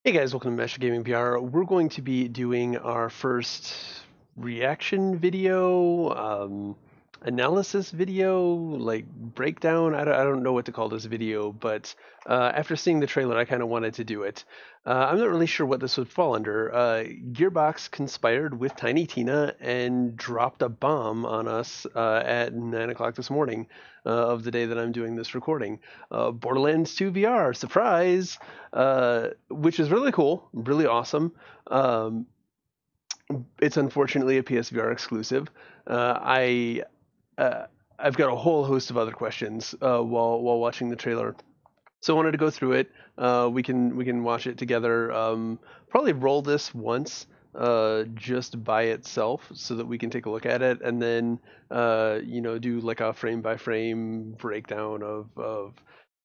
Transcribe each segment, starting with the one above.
Hey guys, welcome to Master Gaming VR. We're going to be doing our first reaction video, analysis video, like breakdown. I don't know what to call this video, but after seeing the trailer, I kind of wanted to do it. I'm not really sure what this would fall under. Gearbox conspired with Tiny Tina and dropped a bomb on us at 9 o'clock this morning of the day that I'm doing this recording. Borderlands 2 VR, surprise! Which is really cool, really awesome. Um, it's unfortunately a PSVR exclusive. Uh, I've got a whole host of other questions while watching the trailer, so I wanted to go through it. We can watch it together. Probably roll this once, just by itself, so that we can take a look at it, and then do like a frame by frame breakdown of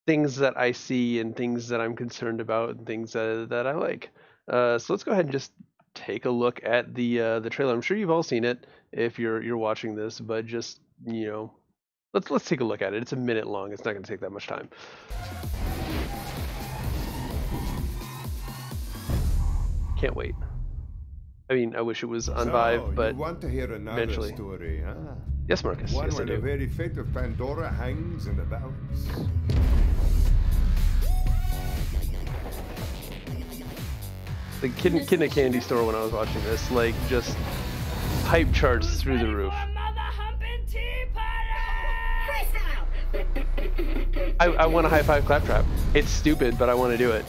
things that I see and things that I'm concerned about and things that I like. So let's go ahead and just take a look at the trailer. I'm sure you've all seen it if you're watching this, but just let's take a look at it. It's a minute long. It's not going to take that much time. Can't wait. I mean, I wish it was on Vive, but you want to hear another eventually. story, huh? Yes, Marcus. One Yes, I where the do. very fate of Pandora hangs in the balance. The kid in a candy store when I was watching this, like, just hype charts through the roof. I want a high five claptrap. It's stupid, but I want to do it.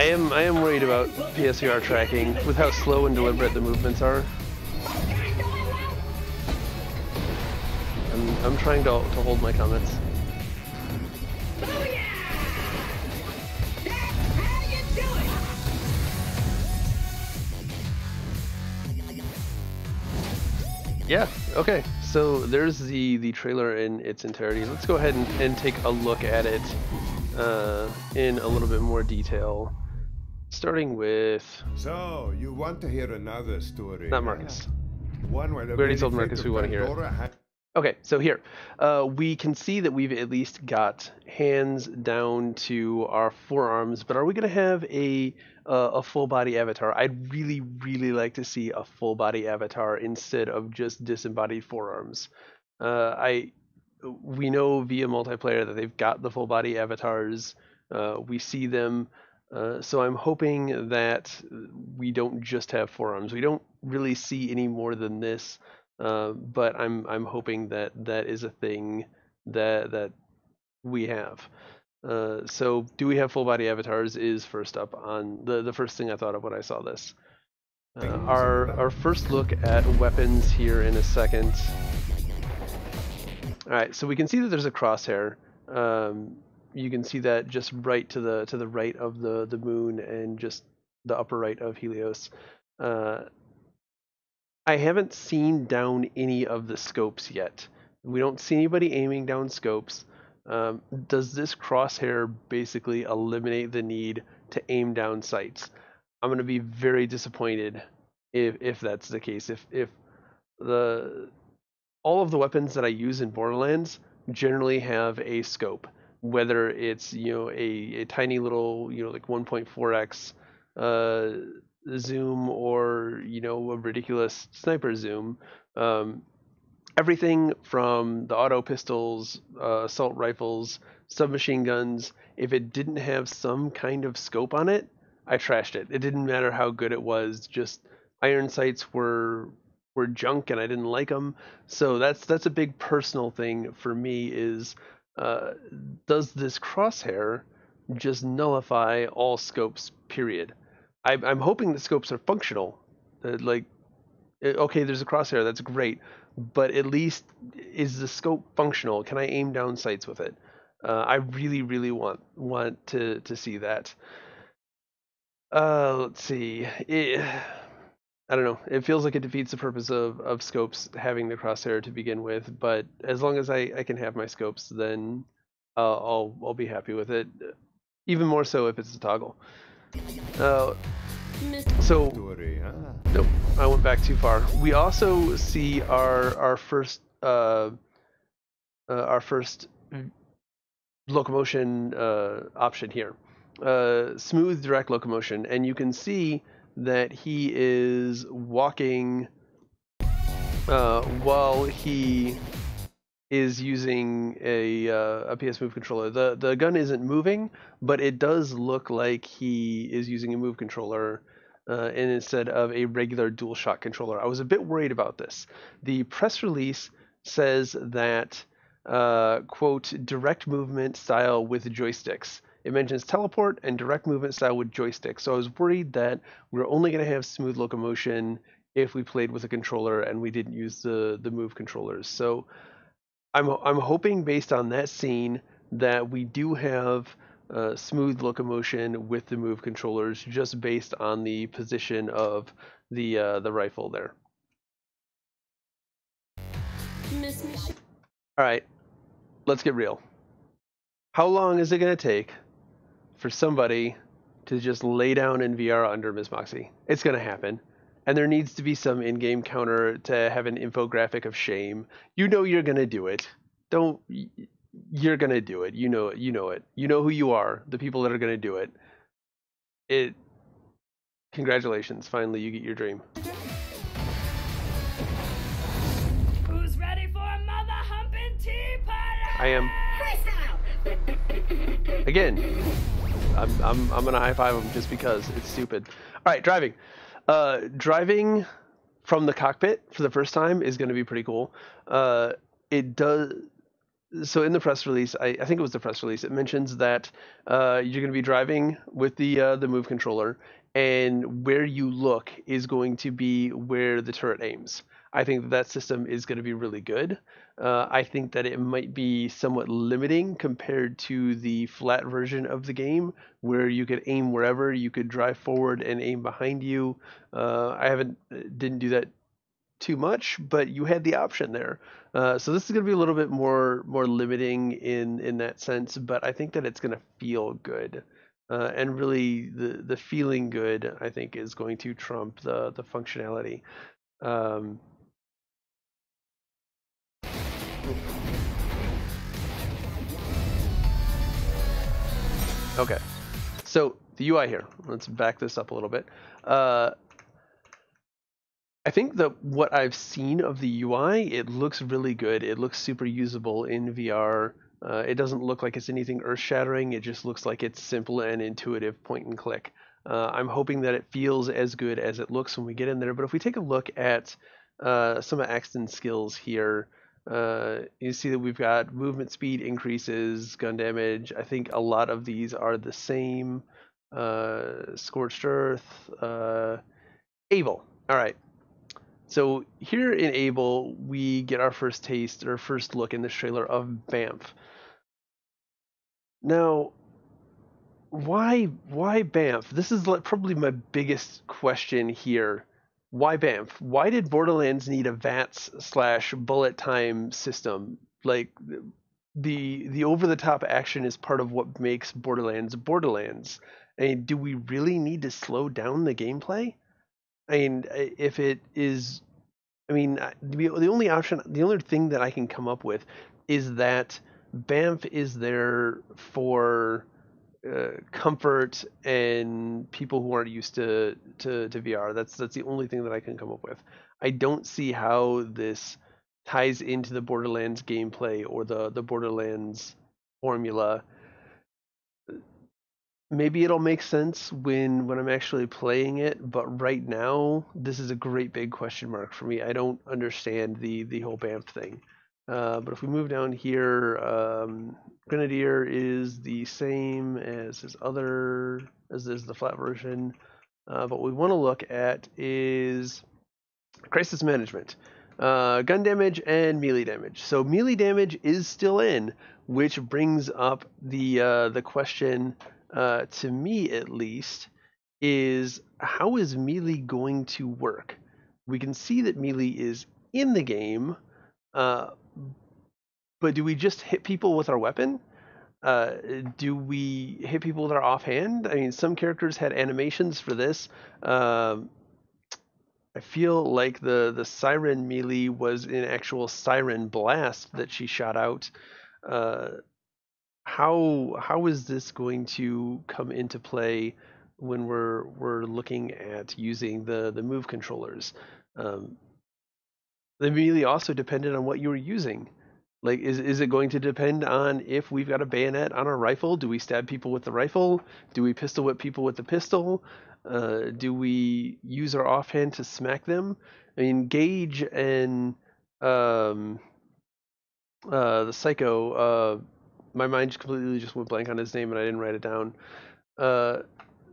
I am worried about PSVR tracking with how slow and deliberate the movements are. I'm trying to hold my comments. Yeah, okay. So there's the trailer in its entirety. Let's go ahead and take a look at it in a little bit more detail. Starting with... So, you want to hear another story, Not huh? Marcus. One where the We already very told fate Marcus of we want to hear it. Pandora Okay, so here, we can see that we've at least got hands down to our forearms, but are we going to have a full body avatar? I'd really, really like to see a full body avatar instead of just disembodied forearms. We know via multiplayer that they've got the full body avatars. We see them. So I'm hoping that we don't just have forearms. We don't really see any more than this. But I'm hoping that that is a thing that we have. So do we have full body avatars is first up on the first thing I thought of when I saw this. Our first look at weapons here in a second. All right, so we can see that there's a crosshair. You can see that just right to the right of the moon and just the upper right of Helios. I haven't seen down any of the scopes yet. We don't see anybody aiming down scopes. Does this crosshair basically eliminate the need to aim down sights? I'm going to be very disappointed if that's the case. If the all of the weapons that I use in Borderlands generally have a scope, whether it's a tiny little like 1.4x zoom or a ridiculous sniper zoom. Everything from the auto pistols, assault rifles, submachine guns, if it didn't have some kind of scope on it, I trashed it. It didn't matter how good it was. Just iron sights were junk and I didn't like them. So that's a big personal thing for me is uh, does this crosshair just nullify all scopes, period? I'm hoping the scopes are functional. Okay, there's a crosshair, that's great, but at least is the scope functional? Can I aim down sights with it? I really, really want to see that. Let's see. I don't know. It feels like it defeats the purpose of scopes having the crosshair to begin with. But as long as I can have my scopes, then I'll be happy with it. Even more so if it's a toggle. So Story, huh? nope, I went back too far. We also see our first locomotion option here, smooth direct locomotion, and you can see that he is walking while he is using a PS Move controller. The gun isn't moving, but it does look like he is using a Move controller and instead of a regular DualShock controller. I was a bit worried about this. The press release says that quote, direct movement style with joysticks. It mentions teleport and direct movement style with joysticks. So I was worried that we were only going to have smooth locomotion if we played with a controller and we didn't use the Move controllers. So I'm hoping based on that scene that we do have smooth locomotion with the Move controllers, just based on the position of the rifle there. All right, let's get real. How long is it going to take for somebody to just lay down in VR under Ms. Moxie? It's going to happen. And there needs to be some in-game counter to have an infographic of shame. You know you're going to do it. You're going to do it. You know it. You know it. You know who you are, the people that are going to do it. Congratulations. Finally, you get your dream. Who's ready for a mother humping tea party? I am. Again, I'm gonna high five him just because it's stupid. All right, driving. Driving from the cockpit for the first time is going to be pretty cool. It does. So in the press release, I think it was the press release, it mentions that you're going to be driving with the Move controller, and where you look is going to be where the turret aims. I think that system is going to be really good. I think that it might be somewhat limiting compared to the flat version of the game, where you could aim wherever, you could drive forward and aim behind you. I didn't do that too much, but you had the option there. So this is going to be a little bit more limiting in that sense, but I think that it's going to feel good. And really, the feeling good, I think, is going to trump the functionality. Okay, so the UI here. Let's back this up a little bit. I think that what I've seen of the UI, it looks really good. It looks super usable in VR. It doesn't look like it's anything earth-shattering. It just looks like it's simple and intuitive point and click. I'm hoping that it feels as good as it looks when we get in there. But if we take a look at some of Axton's skills here, you see that we've got movement speed increases, gun damage. I think a lot of these are the same. Scorched Earth, Able. All right. So here in Able, we get our first taste or first look in this trailer of Banff. Now, why Banff? This is probably my biggest question here. Why Banff? Why did Borderlands need a VATS/bullet time system? Like the over-the-top action is part of what makes Borderlands Borderlands. I mean, do we really need to slow down the gameplay? I mean, if it is, I mean, the only option, the only thing that I can come up with is that Banff is there for comfort and people who aren't used to VR. That's the only thing that I can come up with. I don't see how this ties into the Borderlands gameplay or the Borderlands formula. Maybe it'll make sense when I'm actually playing it, but right now this is a great big question mark for me. I don't understand the whole Banff thing. But if we move down here, Grenadier is the same as the flat version. But what we want to look at is crisis management, gun damage and melee damage. So melee damage is still in, which brings up the question, to me at least, is how is melee going to work? we can see that melee is in the game, but do we just hit people with our weapon? Do we hit people with our offhand? I mean, some characters had animations for this. I feel like the siren melee was an actual siren blast that she shot out. How is this going to come into play when we're looking at using the move controllers? The melee also depended on what you were using. Like, is it going to depend on if we've got a bayonet on our rifle? Do we stab people with the rifle? Do we pistol whip people with the pistol? Do we use our offhand to smack them? I mean, Gage and the Psycho. My mind just completely just went blank on his name, and I didn't write it down.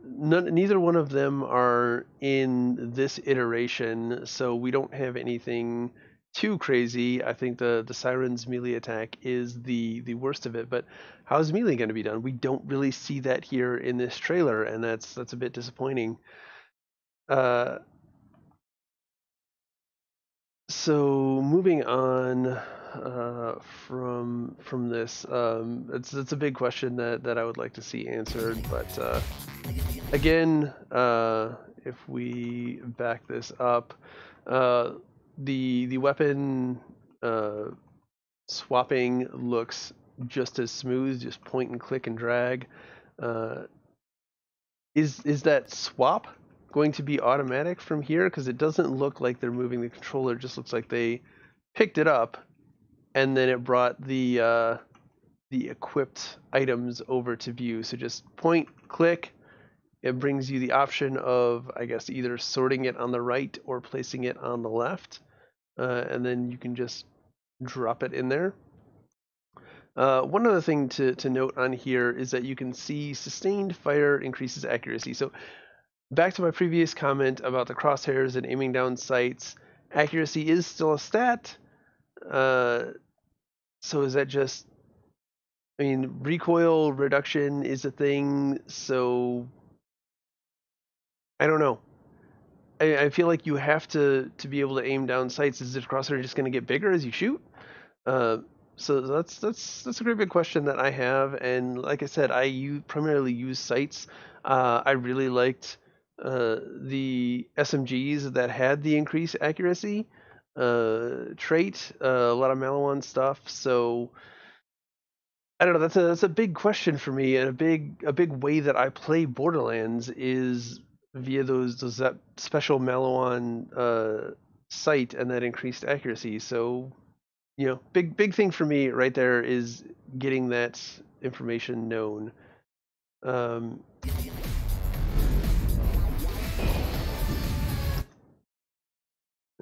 Neither one of them are in this iteration, so we don't have anything too crazy. I think the Siren's melee attack is the worst of it, but how's melee going to be done? We don't really see that here in this trailer, and that's a bit disappointing. So moving on from this, it's a big question that I would like to see answered, but again, if we back this up, the weapon swapping looks just as smooth, just point and click and drag. Is that swap going to be automatic from here? Because it doesn't look like they're moving the controller. It just looks like they picked it up and then it brought the equipped items over to view. So just point, click. It brings you the option of, I guess, either sorting it on the right or placing it on the left. And then you can just drop it in there. One other thing to note on here is that you can see sustained fire increases accuracy. So back to my previous comment about the crosshairs and aiming down sights, accuracy is still a stat. So is that just, I mean, recoil reduction is a thing, so I don't know. I feel like you have to be able to aim down sights. Is the crosshair just going to get bigger as you shoot? So that's a great big question that I have, and like I said, I primarily use sights. I really liked the SMGs that had the increased accuracy trait, a lot of Malawan stuff. So I don't know. That's a big question for me, and a big way that I play Borderlands is via that special Malawan sight and that increased accuracy. So big thing for me right there is getting that information known.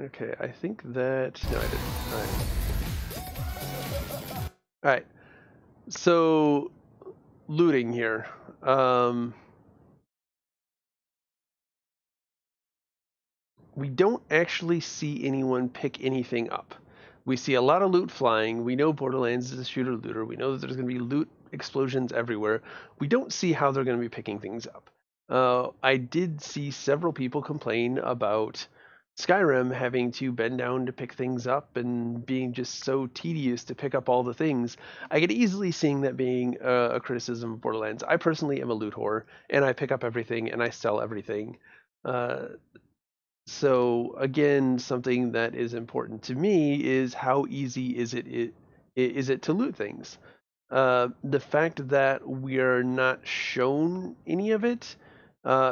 Okay, I think that no, I didn't. All right. So looting here. We don't actually see anyone pick anything up. We see a lot of loot flying. We know Borderlands is a shooter looter. We know that there's going to be loot explosions everywhere. We don't see how they're going to be picking things up. I did see several people complain about Skyrim having to bend down to pick things up and being just so tedious to pick up all the things. I could easily see that being a criticism of Borderlands. I personally am a loot whore, and I pick up everything and I sell everything. So again, something that is important to me is how easy is it to loot things. The fact that we are not shown any of it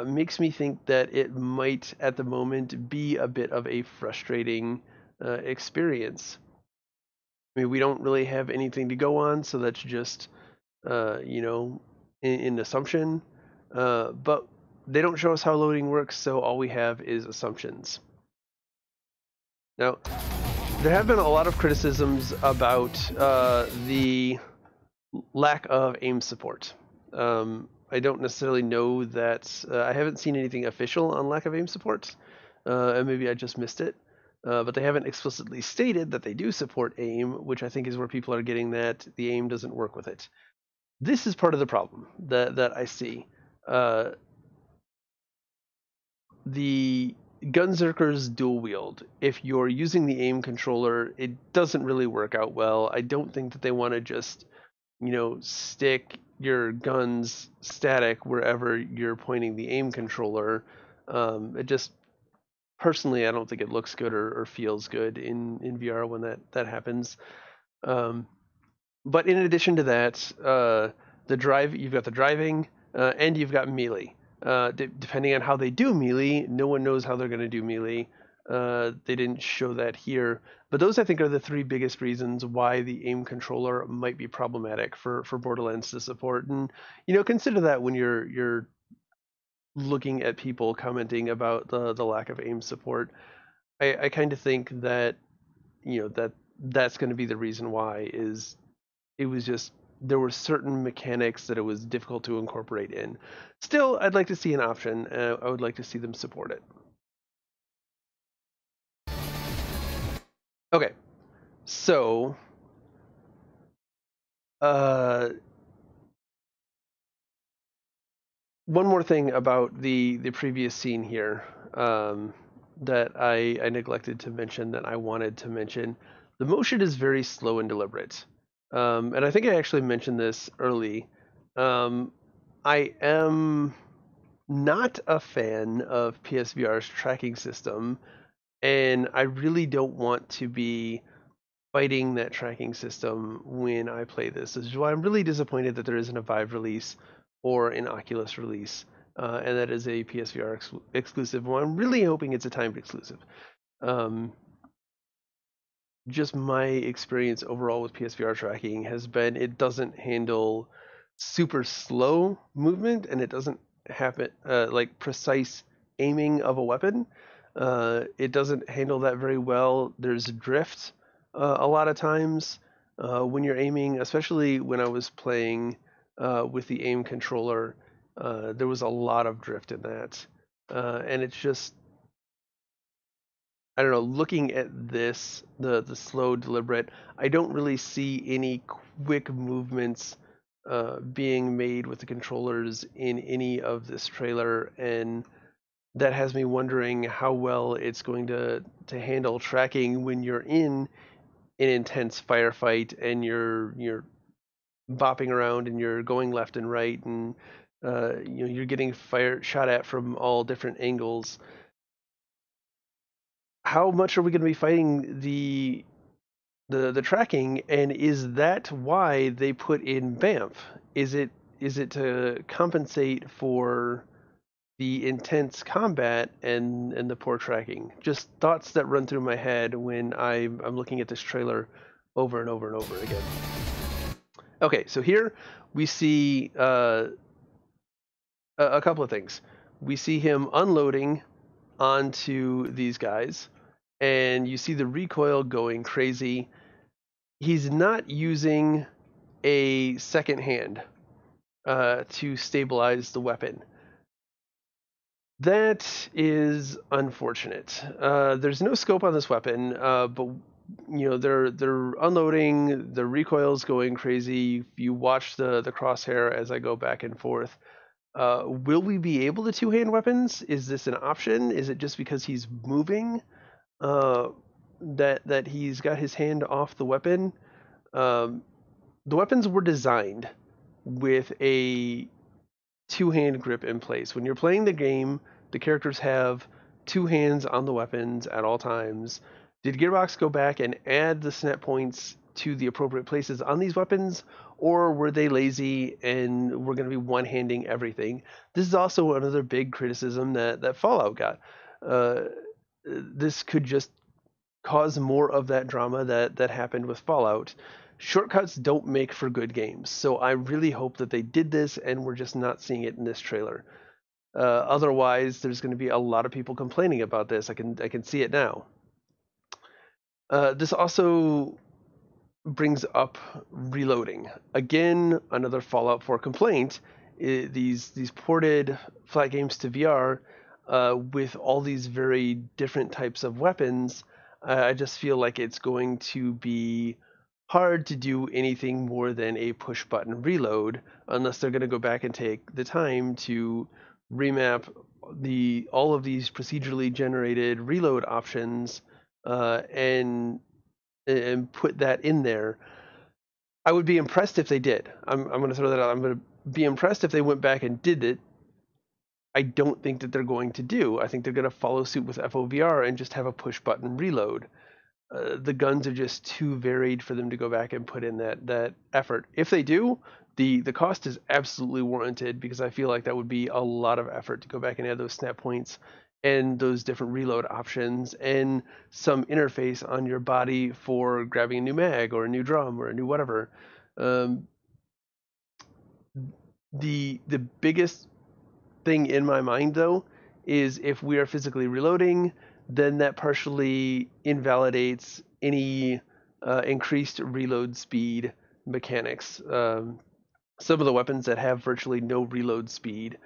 makes me think that it might, at the moment, be a bit of a frustrating experience. I mean, we don't really have anything to go on, so that's just, an assumption. But they don't show us how loading works, so all we have is assumptions. Now, there have been a lot of criticisms about the lack of aim support. I don't necessarily know that I haven't seen anything official on lack of aim support, and maybe I just missed it. But they haven't explicitly stated that they do support aim, which I think is where people are getting that the aim doesn't work with it. This is part of the problem that I see. The Gunzerker's dual wield. If you're using the aim controller, it doesn't really work out well. I don't think that they want to just, stick your guns static wherever you're pointing the aim controller. It just personally, I don't think it looks good or feels good in VR when that happens. But in addition to that, you've got the driving, and you've got melee. Depending on how they do melee, no one knows how they're going to do melee. They didn't show that here, but those I think are the three biggest reasons why the aim controller might be problematic for Borderlands to support. And consider that when you're looking at people commenting about the lack of aim support. I kind of think that that's going to be the reason why is it was just there were certain mechanics that it was difficult to incorporate in. Still, I'd like to see an option. I would like to see them support it. Okay, so one more thing about the previous scene here that I neglected to mention that I wanted to mention. The motion is very slow and deliberate. And I think I actually mentioned this early. I am not a fan of PSVR's tracking system, and I really don't want to be fighting that tracking system when I play this. This is why I'm really disappointed that there isn't a Vive release or an Oculus release, and that is a PSVR exclusive. Well, I'm really hoping it's a timed exclusive. Just my experience overall with PSVR tracking has been it doesn't handle super slow movement, and it doesn't happen like precise aiming of a weapon. It doesn't handle that very well. There's drift a lot of times when you're aiming, especially when I was playing with the aim controller. There was a lot of drift in that, and it's just I don't know. Looking at this, the slow, deliberate, I don't really see any quick movements being made with the controllers in any of this trailer, and that has me wondering how well it's going to handle tracking when you're in an intense firefight and you're bopping around and you're going left and right, and you're getting shot at from all different angles. How much are we going to be fighting the tracking, and is that why they put in BAMF? Is it to compensate for the intense combat and the poor tracking? Just thoughts that run through my head when I'm looking at this trailer over and over and over again. Okay, so here we see a couple of things. We see him unloading onto these guys, and you see the recoil going crazy. He's not using a second hand to stabilize the weapon. That is unfortunate. There's no scope on this weapon, but they're unloading. The recoil's going crazy. If you watch the crosshair as I go back and forth. Will we be able to two-hand weapons? Is this an option? Is it just because he's moving that he's got his hand off the weapon? The weapons were designed with a two-hand grip in place. When you're playing the game, the characters have two hands on the weapons at all times. Did Gearbox go back and add the snap points to the appropriate places on these weapons, or were they lazy and were going to be one-handing everything? This is also another big criticism that Fallout got. This could just cause more of that drama that happened with Fallout. Shortcuts don't make for good games, so I really hope that they did this and we're just not seeing it in this trailer. Otherwise, there's going to be a lot of people complaining about this. I can see it now. This also brings up reloading. Again, another Fallout 4 complaint. These ported flat games to VR with all these very different types of weapons, I just feel like it's going to be hard to do anything more than a push button reload unless they're going to go back and take the time to remap all of these procedurally generated reload options and put that in there. I would be impressed if they did. I'm going to throw that out. I'm going to be impressed if they went back and did it. I don't think that they're going to do. I think they're going to follow suit with FOVR and just have a push button reload. The guns are just too varied for them to go back and put in that effort. If they do, the cost is absolutely warranted, because I feel like that would be a lot of effort to go back and add those snap points and those different reload options and some interface on your body for grabbing a new mag or a new drum or a new whatever. The biggest thing in my mind, though, is if we are physically reloading, then that partially invalidates any increased reload speed mechanics. Some of the weapons that have virtually no reload speed,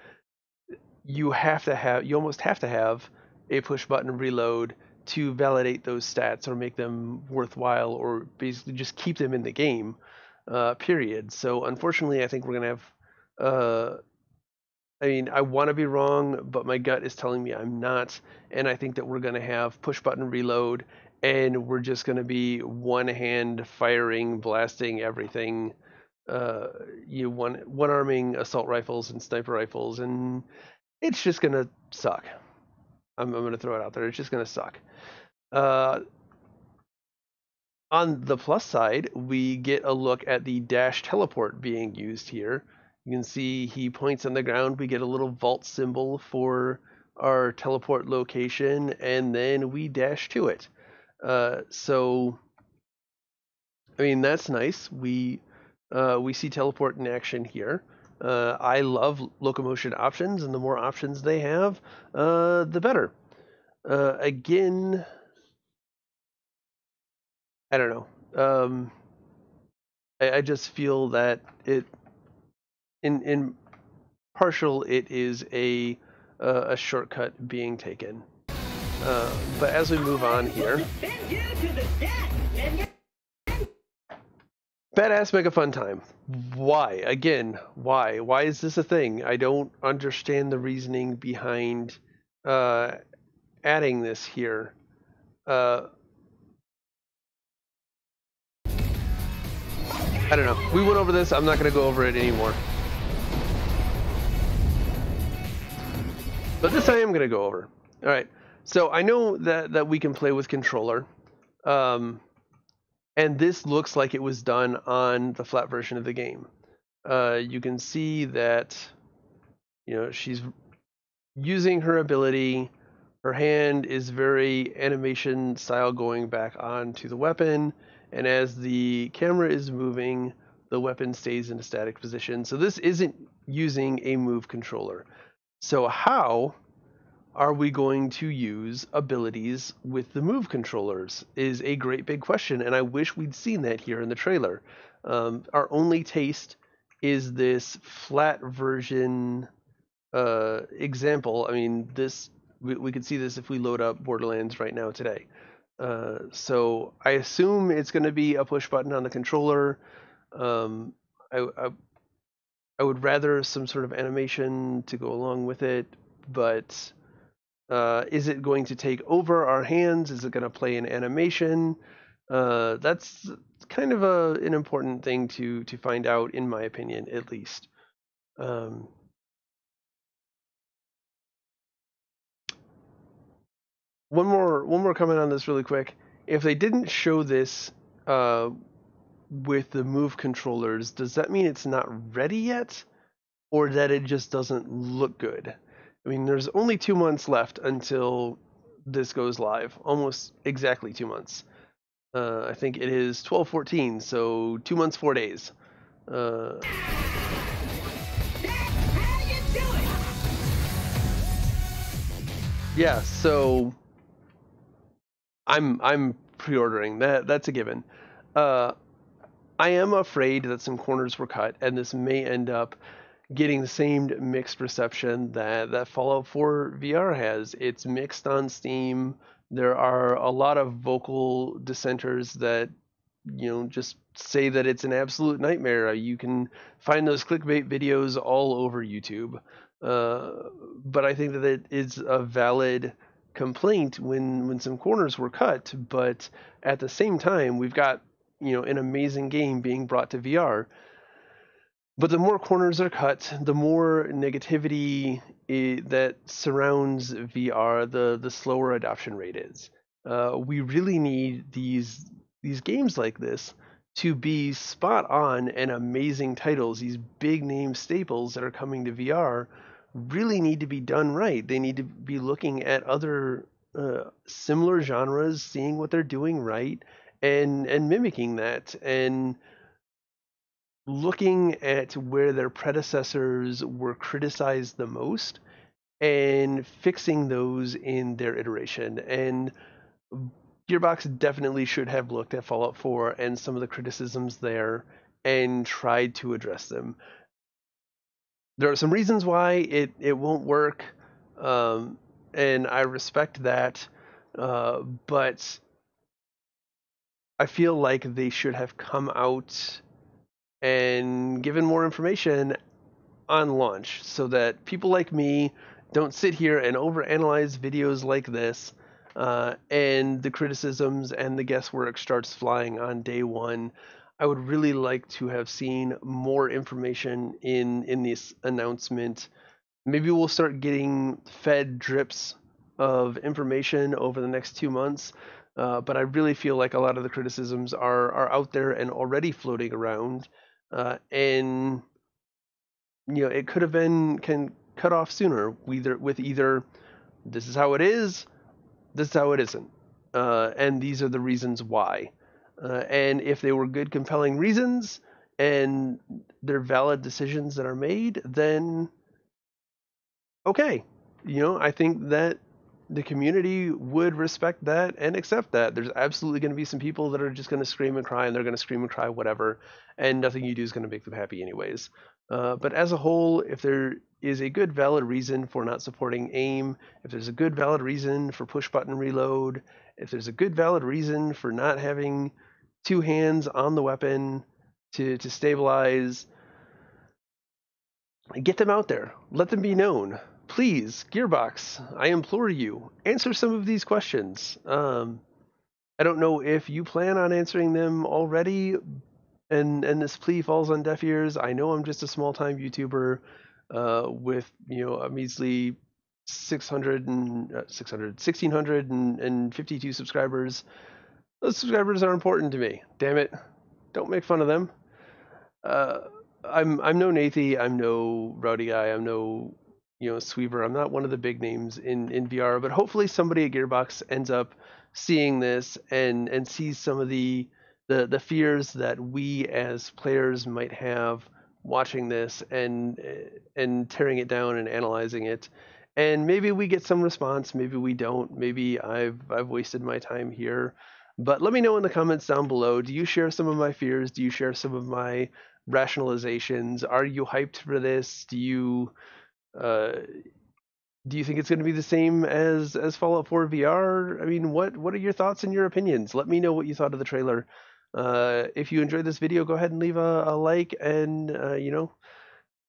you almost have to have a push button reload to validate those stats or make them worthwhile, or basically just keep them in the game, period. So unfortunately, I think we're going to have I want to be wrong, but my gut is telling me I'm not. And I think that we're going to have push button reload, and we're just going to be one hand firing, blasting everything, one arming assault rifles and sniper rifles, and it's just going to suck. I'm going to throw it out there. It's just going to suck. On the plus side, we get a look at the dash teleport being used here. You can see he points on the ground. We get a little vault symbol for our teleport location, and then we dash to it. So, I mean, that's nice. We see teleport in action here. I love locomotion options, and the more options they have, the better. Again, I don't know. I just feel that in partial, it is a shortcut being taken. But as we move on here, badass mega fun time. Why? Again, why? Why is this a thing? I don't understand the reasoning behind adding this here. I don't know. We went over this. I'm not going to go over it anymore. But this I am going to go over. All right. So I know that we can play with controller. And this looks like it was done on the flat version of the game. You can see that, she's using her ability. Her hand is very animation style going back onto the weapon. And as the camera is moving, the weapon stays in a static position. So this isn't using a move controller. So how are we going to use abilities with the move controllers is a great big question, and I wish we'd seen that here in the trailer. Our only taste is this flat version example. I mean, we could see this if we load up Borderlands right now today. So I assume it's going to be a push button on the controller. I would rather some sort of animation to go along with it, but is it going to take over our hands? Is it going to play an animation? That's kind of an important thing to find out, in my opinion, at least. One more comment on this really quick. If they didn't show this with the move controllers, does that mean it's not ready yet, or that it just doesn't look good? I mean, there's only 2 months left until this goes live. Almost exactly 2 months. I think it is 12/14, so 2 months, 4 days. Yeah, so I'm pre-ordering. That's a given. I am afraid that some corners were cut, and this may end up getting the same mixed reception that Fallout 4 VR has. It's mixed on Steam. There are a lot of vocal dissenters that just say that it's an absolute nightmare. You can find those clickbait videos all over YouTube. But I think that it is a valid complaint when some corners were cut. But at the same time, we've got an amazing game being brought to VR. But the more corners are cut, the more negativity that surrounds VR, the slower adoption rate is. We really need these games like this to be spot on and amazing titles. These big name staples that are coming to VR really need to be done right. They need to be looking at other similar genres, seeing what they're doing right, and mimicking that, and looking at where their predecessors were criticized the most and fixing those in their iteration. And Gearbox definitely should have looked at Fallout 4 and some of the criticisms there and tried to address them. There are some reasons why it won't work, and I respect that, but I feel like they should have come out and given more information on launch so that people like me don't sit here and overanalyze videos like this, and the criticisms and the guesswork starts flying on day one. I would really like to have seen more information in this announcement. Maybe we'll start getting fed drips of information over the next 2 months. But I really feel like a lot of the criticisms are out there and already floating around. And it could have been cut off sooner, with either this is how it is, this is how it isn't, and these are the reasons why. And if they were good, compelling reasons and they're valid decisions that are made, then okay. I think that the community would respect that and accept that. There's absolutely going to be some people that are just going to scream and cry, and they're going to scream and cry whatever, and nothing you do is going to make them happy anyways. But as a whole, if there is a good valid reason for not supporting aim, if there's a good valid reason for push button reload, if there's a good valid reason for not having two hands on the weapon to stabilize, get them out there. Let them be known. Please, Gearbox, I implore you, answer some of these questions. I don't know if you plan on answering them already, and this plea falls on deaf ears. I know I'm just a small-time YouTuber with a measly 1,652 subscribers. Those subscribers are important to me. Damn it, don't make fun of them. I'm no Nathy. I'm no Rowdy Guy. I'm no Sweeper. I'm not one of the big names in VR, but hopefully somebody at Gearbox ends up seeing this and sees some of the fears that we as players might have watching this and tearing it down and analyzing it. And maybe we get some response, maybe we don't. Maybe I've wasted my time here. But let me know in the comments down below. Do you share some of my fears? Do you share some of my rationalizations? Are you hyped for this? Do you think it's going to be the same as Fallout 4 VR? I mean, what are your thoughts and your opinions? Let me know what you thought of the trailer. If you enjoyed this video, go ahead and leave a like, and I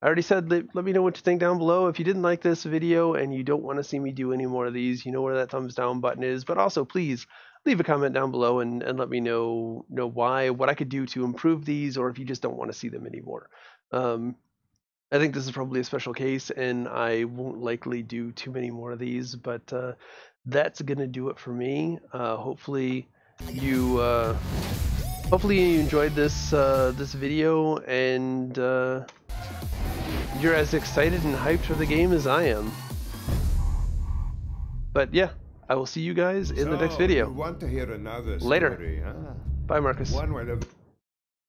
already said let me know what you think down below. If you didn't like this video and you don't want to see me do any more of these, you know where that thumbs down button is. But also, please leave a comment down below and let me know why, what I could do to improve these, or if you just don't want to see them anymore. I think this is probably a special case, and I won't likely do too many more of these, but that's gonna do it for me. Hopefully you enjoyed this video, and you're as excited and hyped for the game as I am. But yeah, I will see you guys in the next video. You want to hear another Later. story, huh? Bye, Marcus. One where the